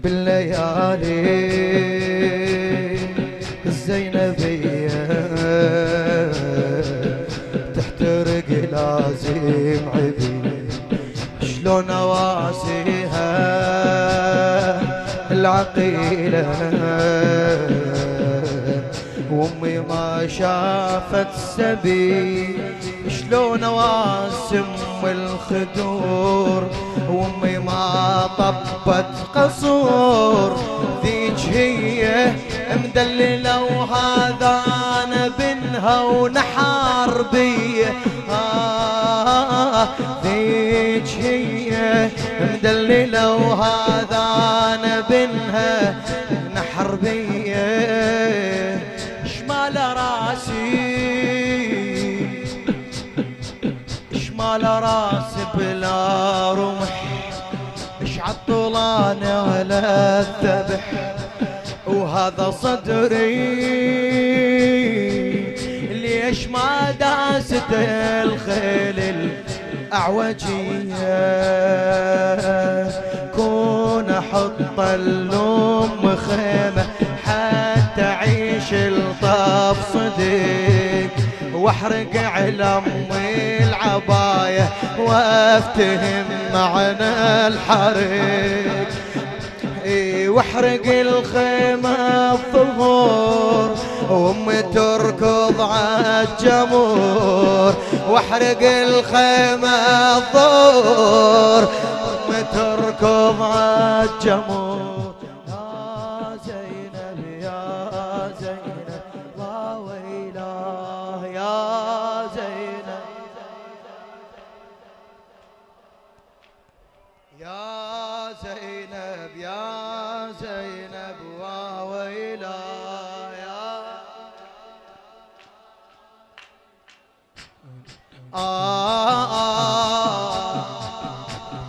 بالليالي الزينبية تحترق لازم عبيد شلون اواسيها العقيلة وامي ما شافت سبي شلون اواسم الخدور وامي ما طبت قصور ذيك هي مدللة وهذا انا بنها ونحار بيه ذيك هي مدللة وهذا انا بنها نحر بيه شمال راسي شمال راسي بلا رمح اش عالطولانة ولا الذبح وهذا صدري ليش ما داست الخيل الأعوجية كون احط اللوم خيمة حتى اعيش الطف صديق واحرق على امي العباية وافتهم معنى الحريق واحرق الخيمة الظهور وامي تركض عالجمور واحرق الخيمة الظهور وامي تركض عالجمور يا زينب يا زينب وويلاه يا زينب يا زينب يا زينب وويلا يا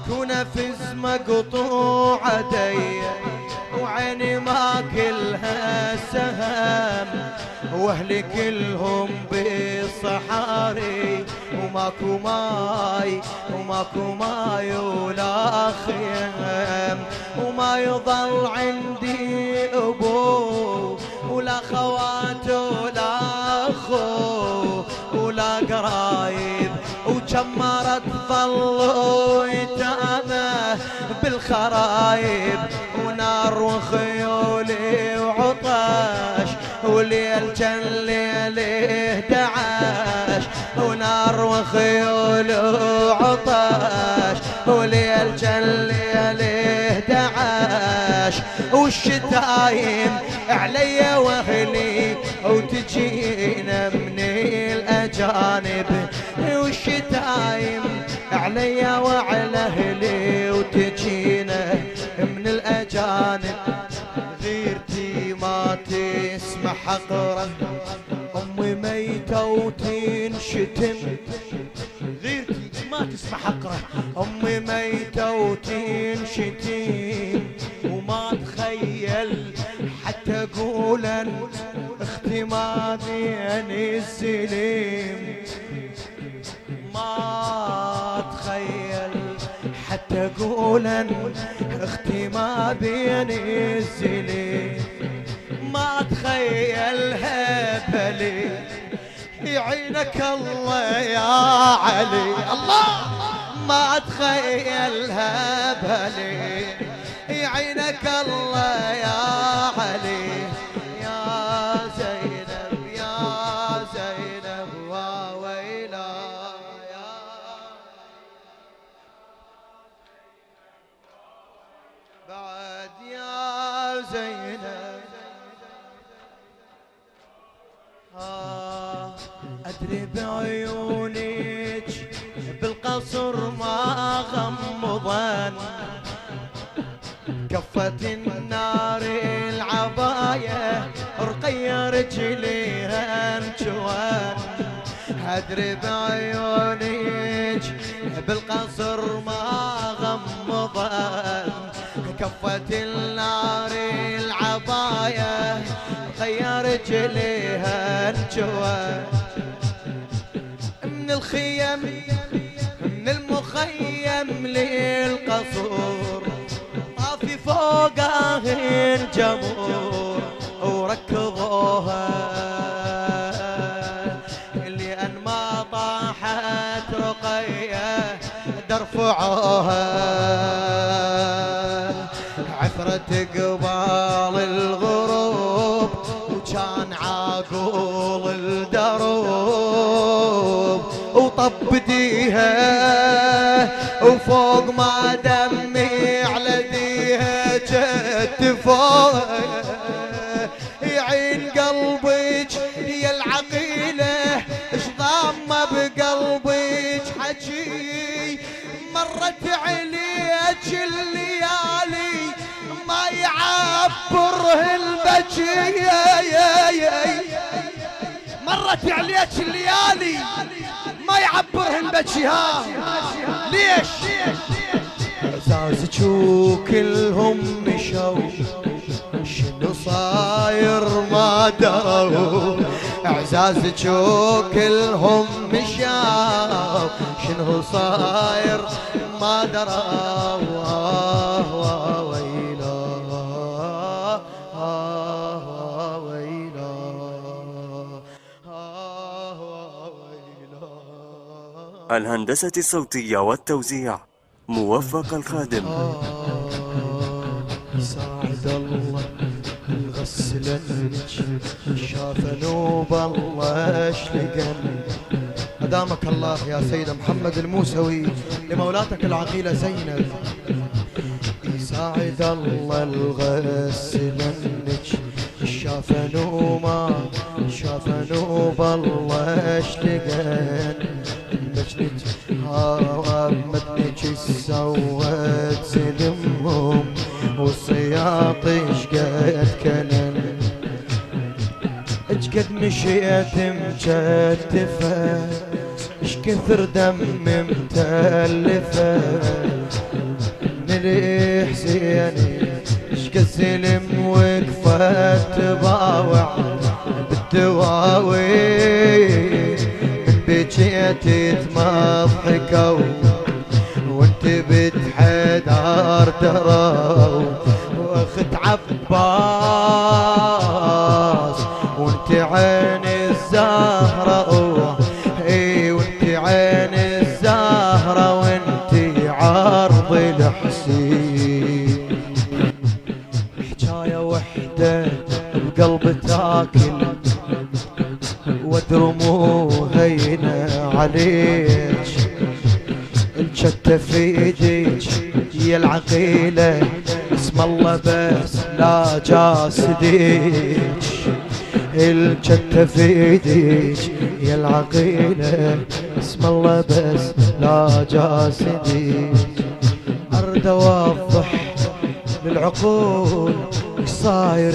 كنفس مقطوع دي وعيني ماكلها سهم واهلي كلهم بالصحاري وماكو ماي وماكو ماي ولا خيم وما يضل عندي ابو ولا خوات ولا اخو ولا قرايب وجمرت ظلوا يتامى بالخرايب ونار وخيولي وعطش وليل كان ليله 11 ونار وخيول وعطش وليل كان ليله 11 والشتايم علي واهلي وتجينا من الاجانب والشتايم علي وعلى اهلي وتجينا من الاجانب غيرتي ما تسمح اقرا امي ميته وتنشتم غيرتي ما تسمح اقرا امي ميته وتنشتم وما تخيل حتى اقولا اختي ما بين السليم ما تخيل حتى اقولا اختي ما بين السليم ما تخيلها بلي يعينك الله يا علي الله ما تخيلها بلي يعينك الله يا علي يا زينب يا زينب وويلا يا بعد يا زينب أدري بعيونك بالقصر ما غمضن كفت النار العباية رقية رجليها انجوان أدري بعيونك بالقصر ما غمضن كفت النار العباية رقية رجليها انجوان من الخيم من المخيم للقصور طاف في فوقه الجمهور وركضوها لأن ما طاحت رقية درفعوها عثرة قبال الغروب وكان عاقول الدروب وطب بديها وفوق ما دمي على ديها جت فوق يعين قلبك يا العقيلة اش ضامة بقلبك حكي مرت عليك الليالي ما يعبره البكي مرت عليك الليالي ما يعبره البكي ها ليش اعزازك وكلهم مشوا شنو صاير ما دروا اعزازك وكلهم مشوا شنو صاير ما دروا الهندسة الصوتية والتوزيع موفق الخادم. يساعد الله الغسلنج شاف نوب الله اشلقن أدامك الله يا سيد محمد الموسوي لمولاتك العقيلة زينب. يساعد الله الغسلنج شاف نوب الله اشلقن مجنج مدنج سوت سلمهم والسياط اشقد كنن اشقد مشيت مجتفة اش كثر دم متلفة من الحسيني اشقد سلم وقفت تباوع بالدواوي بجيت تمضحكوا وانت بتحدار دروا واخت عباس وانت عين الزهرة اي وانت عين الزهرة وانت عرض الحسين حكاية وحدة بقلب تاكل ودرمو هينة عليك الشتة في ايديك يا العقيلة اسم الله بس لا جاسديك الشتة في ايديك يا العقيلة اسم الله بس لا جاسديك ارد اوضح للعقول صاير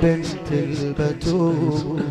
بنت البتول